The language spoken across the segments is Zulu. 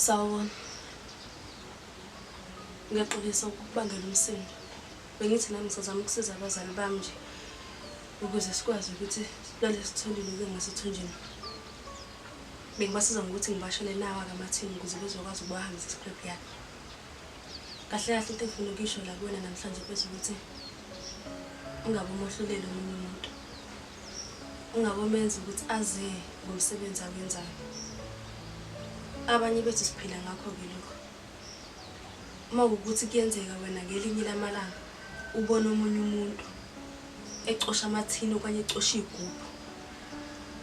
Sawubona. Ngiyaxolisa ukubangela umsindo. Bengithi nami ngizozama ukusiza abazali bami nje ukuze sikwazi ukuthi siqale sitholile ke ngasithunjini. Bengibasiza ngokuthi ngibashele nawa kamathini ukuze bezokwazi ukubahambisa escrap yard. Kahle kahle into engifuna ukuyisho la kuwena namhlanje bese ukuthi ungabe umohlulele omunye umuntu. Ungabe umenza ukuthi aze ngomsebenzi awenzayo. Abanye bethu siphila ngakho ke lokho. Uma ukuthi kuyenzeka wena ngelinye lamalanga ubona omunye umuntu ecosha amathini okanye ecosha igubhu,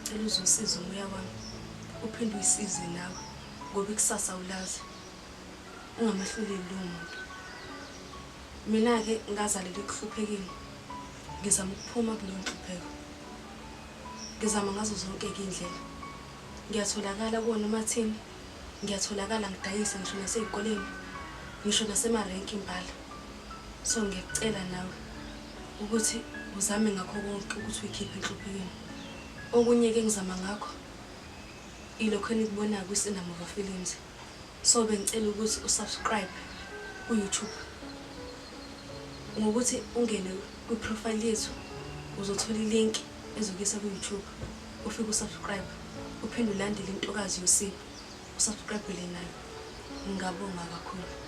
cela uzosiza umoya wami uphinde uyisize nawe ngoba ikusasa ulazi. Ungamahluleli lo muntu. Mina ke ngazalela ekuhluphekeni. Ngizama ukuphuma kuleyo nhlupheko. Ngizama ngazo zonke indlela. Ngiyatholakala kuona amathini, ngiyatholakala ngidayisa ngisho nasezikoleni, ngisho nasemarenki impala. So ngiyacela nawe ukuthi uzame ngakho konke ukuthi uyikhiphe enhluphekeni. Okunye ke ngizama ngakho ilokho enikubonayo kwiSinamova Films. So bengicela ukuthi usubscribe ku-YouTube. Ngokuthi ungene kwi-profile yethu uzothola ilink ezokuyisa ku-YouTube. Ufike usubscribe, uphinde ulandele intokazi yosipho. Usubscribe le nayo. Ngingabonga kakhulu.